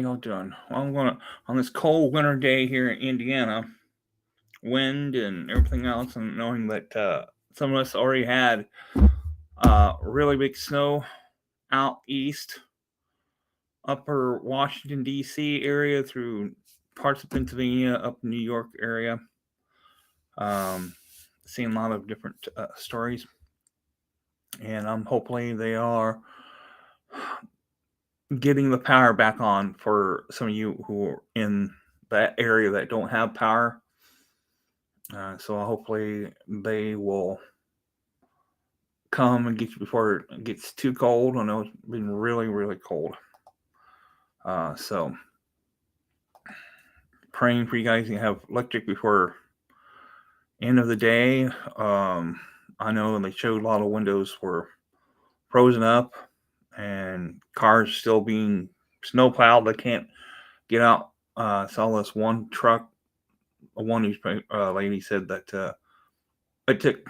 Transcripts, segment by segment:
y'all doing? Well, I'm gonna on this cold winter day here in Indiana, wind and everything else, and knowing that some of us already had really big snow out east, upper Washington D.C. area through parts of Pennsylvania, up New York area. Um, Seeing a lot of different stories, and hopefully they are getting the power back on for some of you who are in that area that don't have power. So hopefully they will come and get you before it gets too cold. I know it's been really, really cold. So praying for you guys to have electric before end of the day. I know they showed a lot of windows were frozen up and cars still being snow plowed. They can't get out. Saw this one truck. One newspaper lady said that it took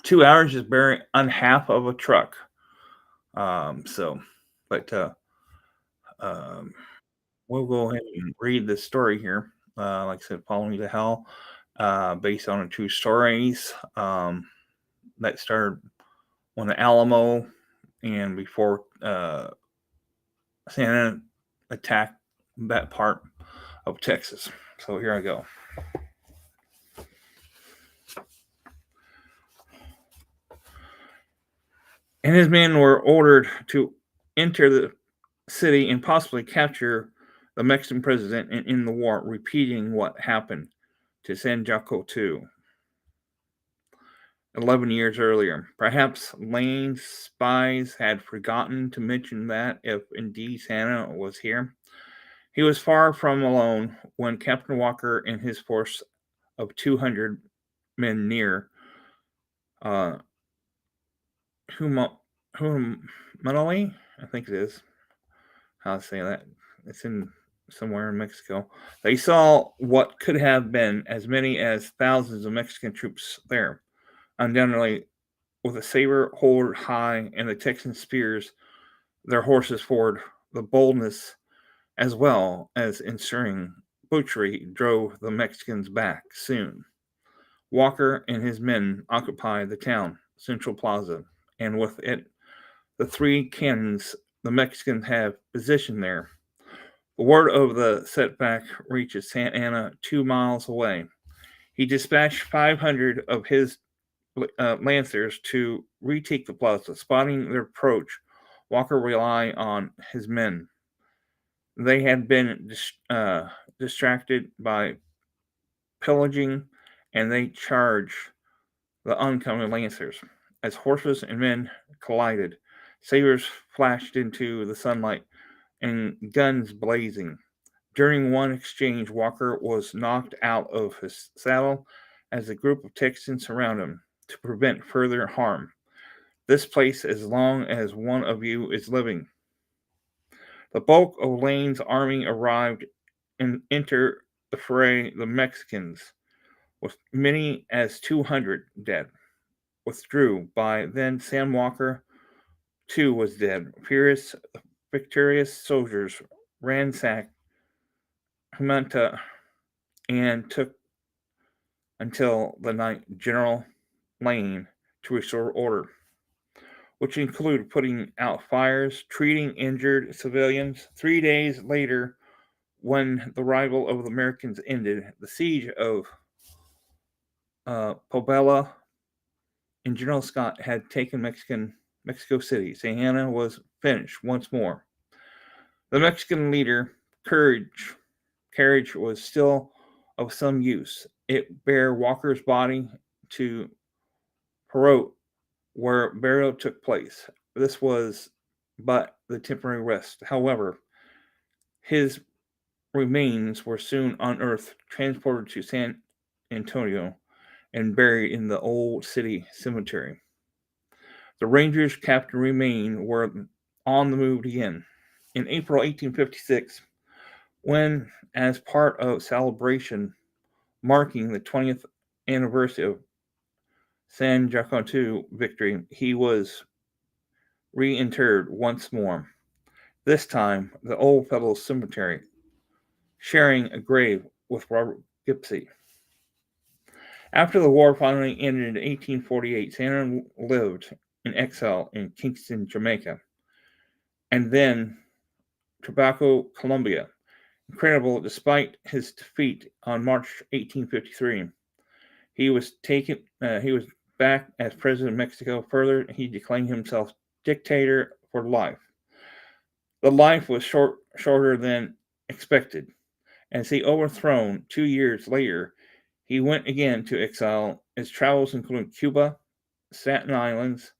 2 hours just burying on half of a truck. So, but um, we'll go ahead and read this story here. Like I said, Follow Me to Hell, based on true stories that started when the Alamo and before Santa attacked that part of Texas. So here I go. And his men were ordered to enter the city and possibly capture the Mexican president and end the war, repeating what happened to San Jaco II 11 years earlier. Perhaps Lane's spies had forgotten to mention that if indeed Santa was here. He was far from alone when Captain Walker and his force of 200 men near uh, Humanoli, I think it is how to say that. It's in somewhere in Mexico. They saw what could have been as many as thousands of Mexican troops there, undoubtedly with a saber hold high and the Texan spears their horses forward. The boldness, as well as ensuring butchery, drove the Mexicans back soon. Walker and his men occupied the town central plaza, and with it the three cannons the Mexicans have positioned there. The word of the setback reaches Santa Anna 2 miles away. He dispatched 500 of his lancers to retake the plaza. Spotting their approach, Walker relied on his men. They had been distracted by pillaging, and they charged the oncoming lancers. As horses and men collided, sabers flashed into the sunlight and guns blazing. During one exchange, Walker was knocked out of his saddle as a group of Texans surrounded him to prevent further harm. This place as long as one of you is living. The bulk of Lane's army arrived and entered the fray. The Mexicans, with many as 200 dead, withdrew. By then, Sam Walker, too, was dead. Furious, victorious soldiers ransacked Humanta and took until the night General Lane to restore order, which included putting out fires, treating injured civilians. 3 days later, when the arrival of the Americans ended, the siege of Pobela and General Scott had taken Mexico City. Santa Anna was finished once more. The Mexican leader, carriage was still of some use. It bare Walker's body to Perot, where burial took place. This was but the temporary rest. However, his remains were soon unearthed, transported to San Antonio, and buried in the old city cemetery. The Rangers' captain remained were on the move again. In April 1856, when, as part of celebration marking the 20th anniversary of San Jacinto victory, he was reinterred once more. this time the Old Fellows Cemetery, sharing a grave with Robert Gipsy. After the war finally ended in 1848, Sanders lived in exile in Kingston, Jamaica, and then Tobacco, Colombia. Incredible, despite his defeat on March 1853, he was back as president of Mexico. Further, he declared himself dictator for life. The life was shorter than expected. As he overthrown 2 years later, he went again to exile. His travels included Cuba, Staten Islands,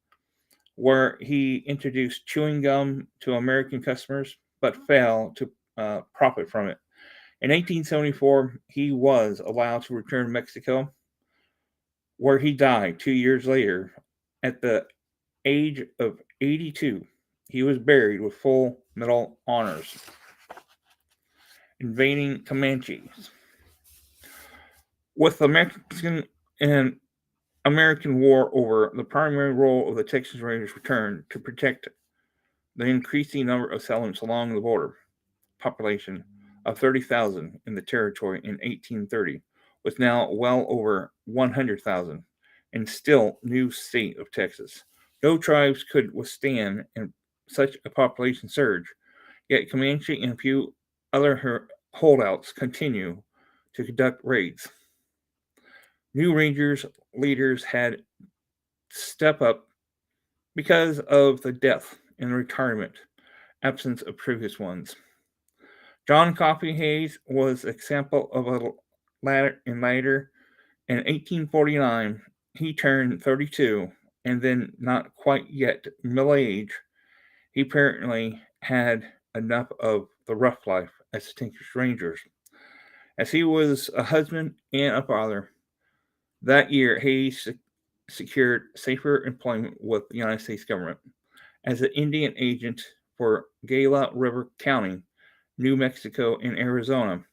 where he introduced chewing gum to American customers, but failed to profit from it. In 1874, he was allowed to return to Mexico, where he died 2 years later at the age of 82. He was buried with full medal honors. Invading Comanches. With the Mexican and American War over, the primary role of the Texas Rangers returned to protect the increasing number of settlements along the border. Population of 30,000 in the territory in 1830 was now well over 100,000 and still new state of Texas. No tribes could withstand such a population surge, yet Comanche and a few other holdouts continue to conduct raids. New Rangers leaders had to step up because of the death and retirement absence of previous ones. John Coffee Hayes was an example of a later. In 1849, he turned 32, and then not quite yet middle age. He apparently had enough of the rough life as the Texas Rangers. As he was a husband and a father, that year Hayes secured safer employment with the United States government as an Indian agent for Gila River County, New Mexico, and Arizona.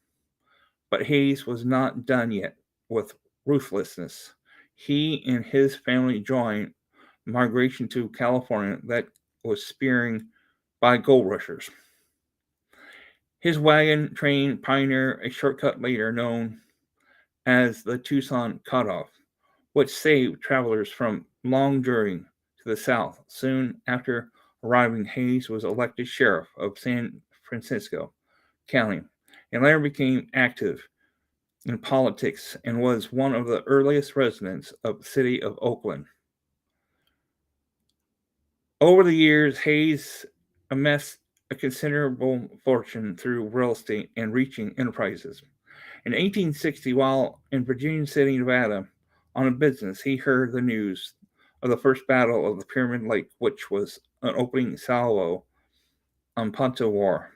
But Hayes was not done yet with ruthlessness. He and his family joined the migration to California that was spearing by gold rushers. His wagon train pioneered a shortcut later known as the Tucson Cutoff, which saved travelers from long journey to the south. Soon after arriving, Hayes was elected sheriff of San Francisco County and later became active in politics and was one of the earliest residents of the city of Oakland. Over the years, Hayes amassed a considerable fortune through real estate and reaching enterprises. In 1860, while in Virginia City, Nevada, on a business, he heard the news of the first battle of the Pyramid Lake, which was an opening salvo on Ponto War.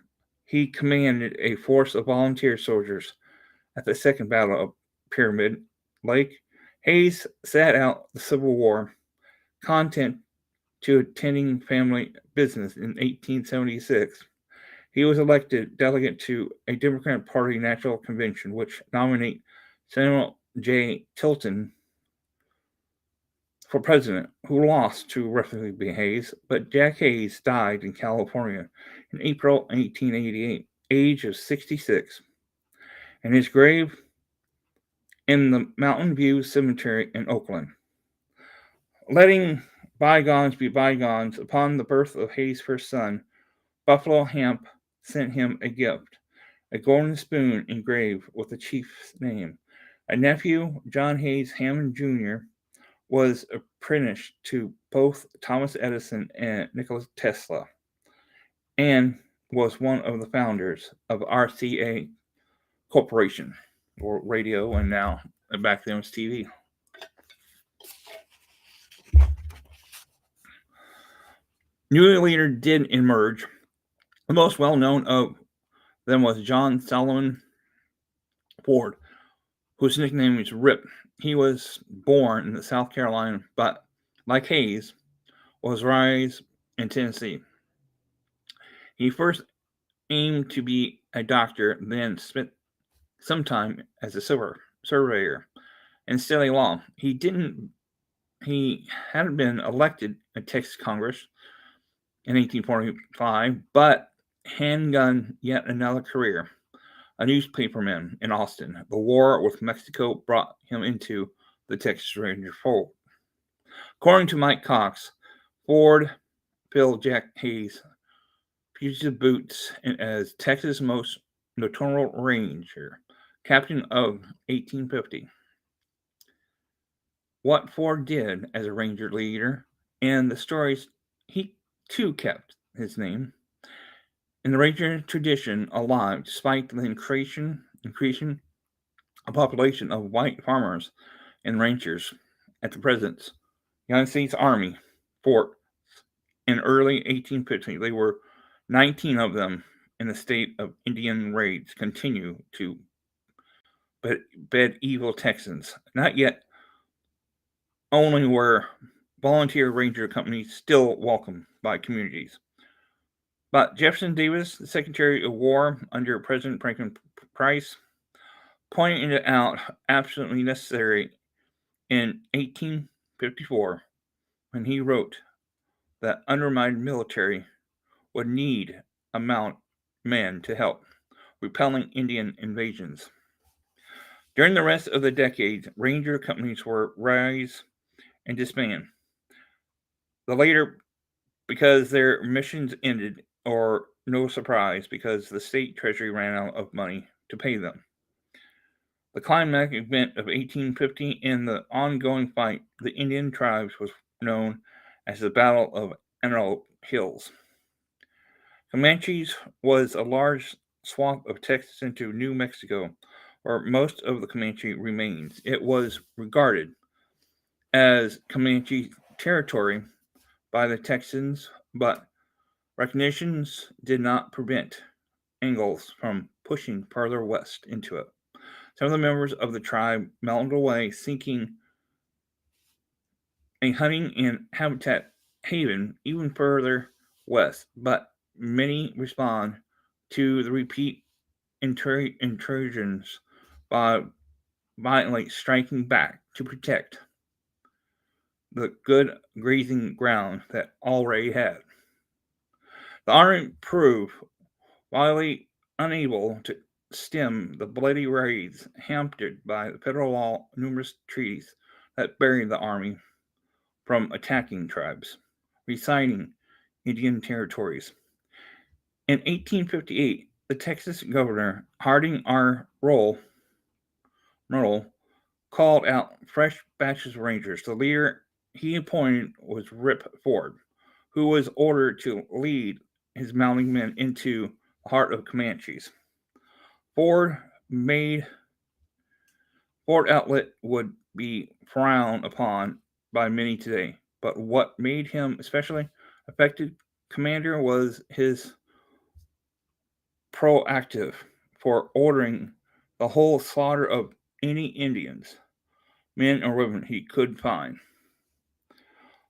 He commanded a force of volunteer soldiers at the second battle of Pyramid Lake. Hayes sat out the Civil War, content to attending family business in 1876. He was elected delegate to a Democratic Party National Convention, which nominated Samuel J. Tilden for president, who lost to Ruffin B. Hayes. But Jack Hayes died in California in April 1888, age of 66, and his grave in the Mountain View Cemetery in Oakland. Letting bygones be bygones, upon the birth of Hayes' first son, Buffalo Hemp sent him a gift, a golden spoon engraved with the chief's name. A nephew, John Hayes Hammond Jr., was apprenticed to both Thomas Edison and Nikola Tesla, and was one of the founders of RCA Corporation, or radio, and now back then was TV. New leader did emerge. The most well-known of them was John Solomon Ford, whose nickname was Rip. He was born in South Carolina, but like Hayes, was raised in Tennessee. He first aimed to be a doctor, then spent some time as a surveyor and studied law. He hadn't been elected to Texas Congress in 1845, but handgun yet another career, a newspaperman in Austin. The war with Mexico brought him into the Texas Ranger fold. According to Mike Cox, Ford billed Jack Hayes' fugitive boots as Texas' most notorious ranger, captain of 1850. What Ford did as a ranger leader, and the stories he too kept his name in the ranger tradition alive despite the increasing population of white farmers and ranchers at the present United States Army fort in early 1850. They were 19 of them in the state of Indian raids continue to bed evil Texans. Not yet only were volunteer ranger companies still welcomed by communities. But Jefferson Davis, the Secretary of War under President Franklin Price, pointed it out absolutely necessary in 1854 when he wrote that undermined military would need amount men to help repelling Indian invasions. During the rest of the decade, ranger companies were rise and disband. The later because their missions ended, or no surprise, because the state treasury ran out of money to pay them. The climactic event of 1850 in the ongoing fight, the Indian tribes was known as the Battle of Antelope Hills. Comanches was a large swath of Texas into New Mexico, where most of the Comanche remains. It was regarded as Comanche territory by the Texans, but recognitions did not prevent Angles from pushing farther west into it. Some of the members of the tribe melted away, seeking a hunting and habitat haven even further west, but many respond to the repeat intrusions by violently striking back to protect the good grazing ground that already had. The Army proved wildly unable to stem the bloody raids hampered by the federal law numerous treaties that barred the Army from attacking tribes, resigning Indian territories. In 1858, the Texas governor, Harding R. Murrell, called out fresh batches of Rangers. The leader he appointed was Rip Ford, who was ordered to lead his mounting men into the heart of Comanches. Ford Outlet would be frowned upon by many today, but what made him especially effective commander was his proactive for ordering the whole slaughter of any Indians, men or women he could find.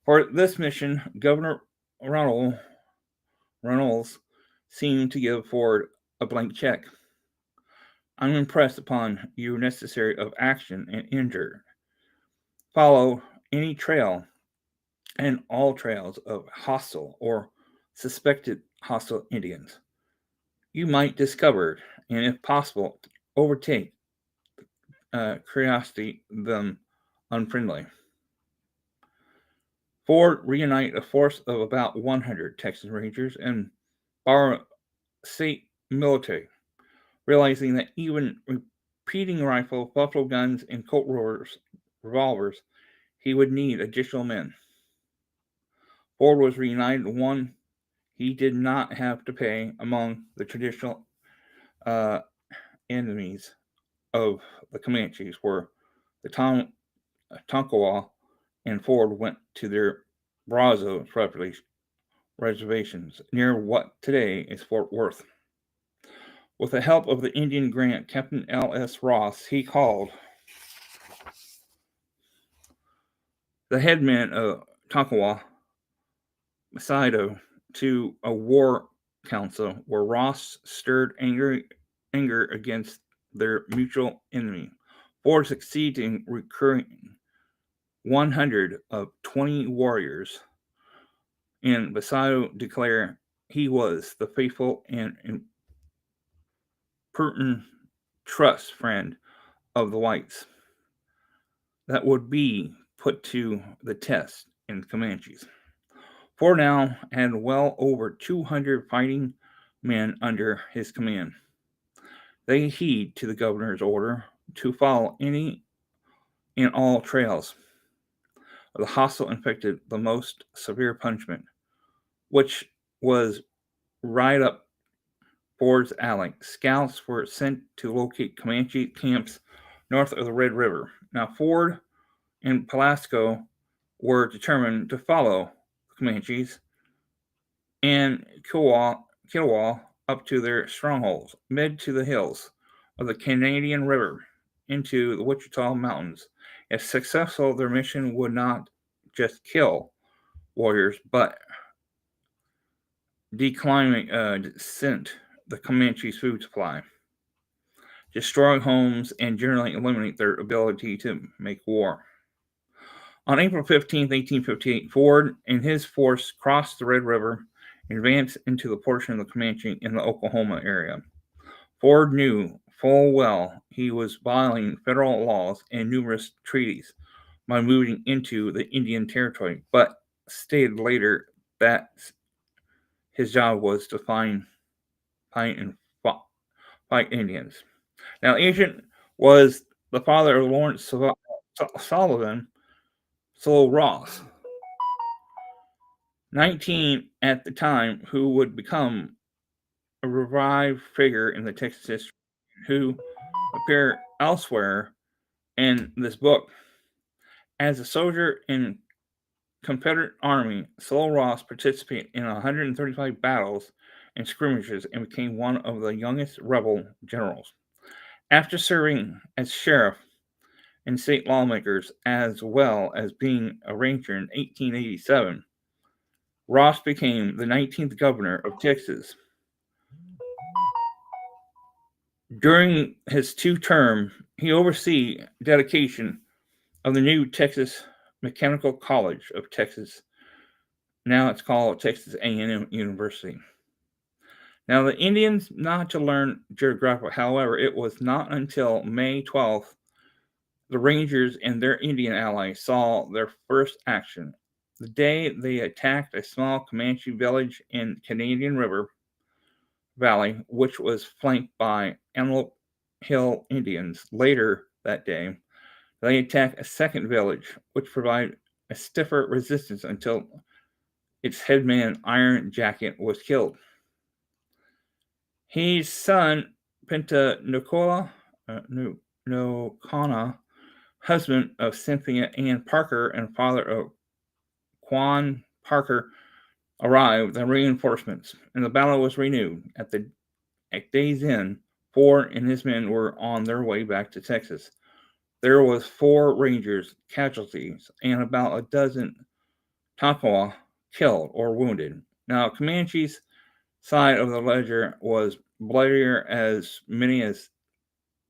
For this mission, Governor Reynolds seemed to give Ford a blank check. I'm impressed upon you necessary of action and injure. Follow any trail and all trails of hostile or suspected hostile Indians. You might discover, and if possible, overtake curiosity them unfriendly. Ford reunited a force of about 100 Texas Rangers and borrowed state military, realizing that even repeating rifle, buffalo guns, and Colt revolvers, he would need additional men. Ford was reunited one he did not have to pay among the traditional enemies of the Comanches were the Tonkawa, and Ford went to their Brazos reservations near what today is Fort Worth. With the help of the Indian Grant, Captain L.S. Ross, he called the headman of Tonkawa, Masato, to a war council where Ross stirred anger against their mutual enemy. Ford succeeded in recruiting 100 of 20 warriors, and Masato declared he was the faithful and important trust friend of the whites that would be put to the test in Comanches. Ford now had well over 200 fighting men under his command. They heed to the governor's order to follow any and all trails of the hostile inflicted the most severe punishment, which was right up Ford's alley. Scouts were sent to locate Comanche camps north of the Red River. Now, Ford and Pelasco were determined to follow the Comanches and Killwall up to their strongholds, mid to the hills of the Canadian River into the Wichita Mountains. If successful, their mission would not just kill warriors, but decimate the Comanche's food supply, destroy homes, and generally eliminate their ability to make war. On April 15, 1858, Ford and his force crossed the Red River and advanced into the portion of the Comanche in the Oklahoma area. Ford knew full well he was violating federal laws and numerous treaties by moving into the Indian Territory, but stated later that his job was to fight Indians. Now, Agent was the father of Lawrence Sullivan, Sul Ross, 19 at the time, who would become a revived figure in the Texas history, who appear elsewhere in this book. As a soldier in Confederate Army, Sul Ross participated in 135 battles and skirmishes and became one of the youngest rebel generals. After serving as sheriff and state lawmakers, as well as being a ranger in 1887, Ross became the 19th governor of Texas. During his two-term, he oversaw dedication of the new Texas Mechanical College of Texas. Now it's called Texas A&M University. Now, the Indians not to learn geography. However, it was not until May 12th the Rangers and their Indian allies saw their first action. The day they attacked a small Comanche village in Canadian River Valley, which was flanked by Antelope Hill Indians. Later that day, they attacked a second village, which provided a stiffer resistance until its headman, Iron Jacket, was killed. His son, Pinta Nocona, husband of Cynthia Ann Parker and father of Quan Parker, arrived the reinforcements, and the battle was renewed. At day's end, Ford and his men were on their way back to Texas. There was 4 Rangers casualties and about a dozen Tonkawa killed or wounded. Now, Comanche's side of the ledger was bloodier, as many as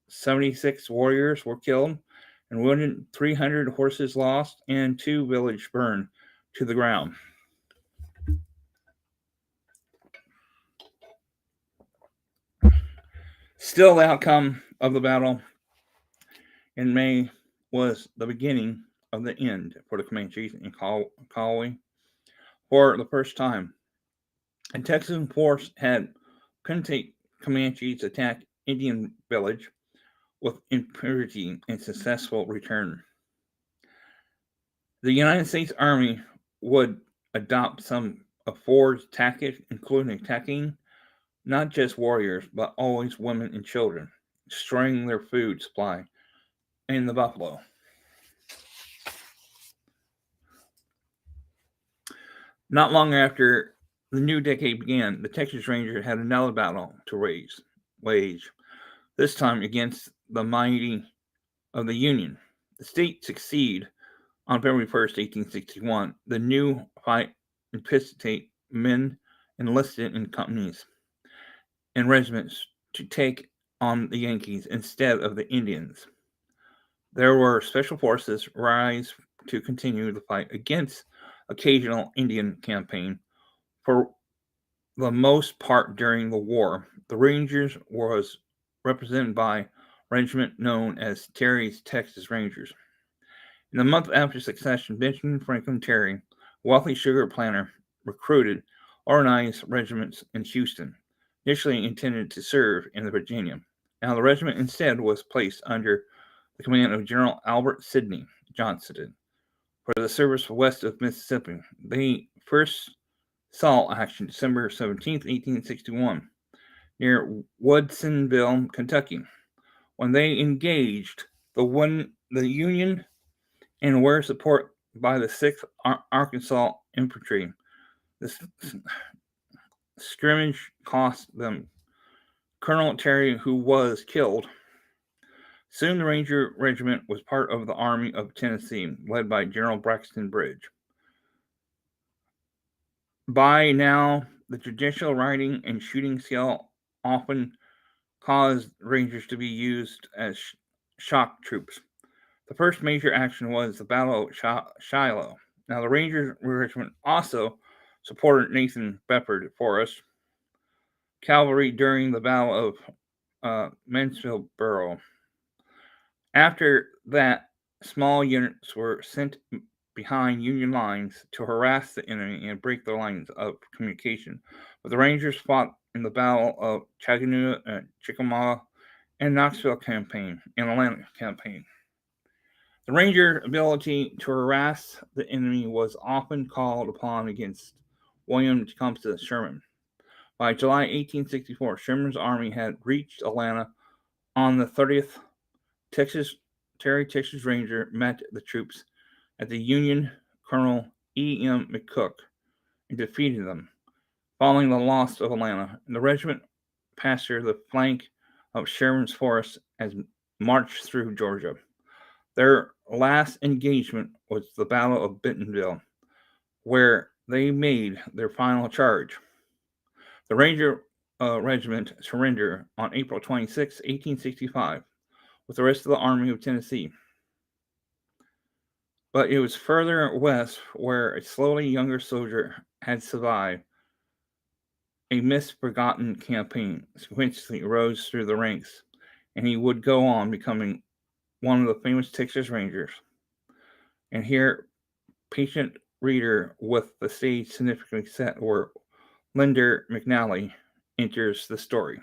76 warriors were killed and wounded, 300 horses lost, and 2 villages burned to the ground. Still, the outcome of the battle in May was the beginning of the end for the Comanches in Colway. For the first time, a Texan force had penetrated Comanches attack Indian village with impunity and successful return. The United States Army would adopt some of Ford's tactics, including attacking not just warriors, but always women and children, destroying their food supply and the buffalo. Not long after the new decade began, the Texas Rangers had another battle to wage, this time against the mighty of the Union. The state succeeded on February 1st, 1861. The new fight anticipated men enlisted in companies and regiments to take on the Yankees instead of the Indians. There were special forces rise to continue the fight against occasional Indian campaign for the most part during the war. The Rangers was represented by a regiment known as Terry's Texas Rangers. In the month after succession, Benjamin Franklin Terry, a wealthy sugar planter, recruited organized regiments in Houston, initially intended to serve in the Virginia. Now the regiment instead was placed under the command of General Albert Sidney Johnston for the service west of Mississippi. They first saw action December 17, 1861, near Woodsonville, Kentucky, when they engaged the Union and were supported by the 6th Arkansas Infantry. This scrimmage cost them Colonel Terry, who was killed. Soon the Ranger Regiment was part of the Army of Tennessee, led by General Braxton Bridge. By now, the traditional riding and shooting skill often caused Rangers to be used as shock troops. The first major action was the Battle of Shiloh. Now, the Ranger Regiment also supported Nathan Bedford Forrest cavalry during the Battle of Mansfield-Borough. After that, small units were sent behind Union lines to harass the enemy and break their lines of communication. But the Rangers fought in the Battle of Chickamauga, and Knoxville campaign and Atlanta campaign. The Ranger ability to harass the enemy was often called upon against William Tecumseh Sherman. By July 1864, Sherman's army had reached Atlanta. On the 30th, Terry Texas Ranger met the troops at the Union Colonel E.M. McCook and defeated them. Following the loss of Atlanta, the regiment passed through the flank of Sherman's force as marched through Georgia. Their last engagement was the Battle of Bentonville, where they made their final charge. The Ranger Regiment surrendered on April 26, 1865, with the rest of the Army of Tennessee. But it was further west where a slowly younger soldier had survived a misforgotten campaign, sequentially rose through the ranks, and he would go on becoming one of the famous Texas Rangers. And here, patient reader with the stage significantly set where Linder McNally enters the story.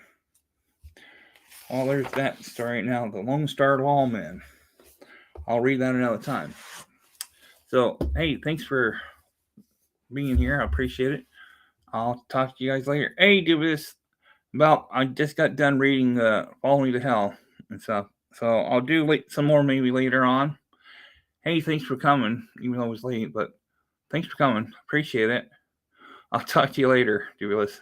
Well, there's that story. Now, the Lone Star Lawman. I'll read that another time. So, hey, thanks for being here. I appreciate it. I'll talk to you guys later. Hey, do this I just got done reading Follow Me to Hell and stuff. So I'll do some more maybe later on. Hey, thanks for coming, even though it was late, but thanks for coming. Appreciate it. I'll talk to you later, Douglas.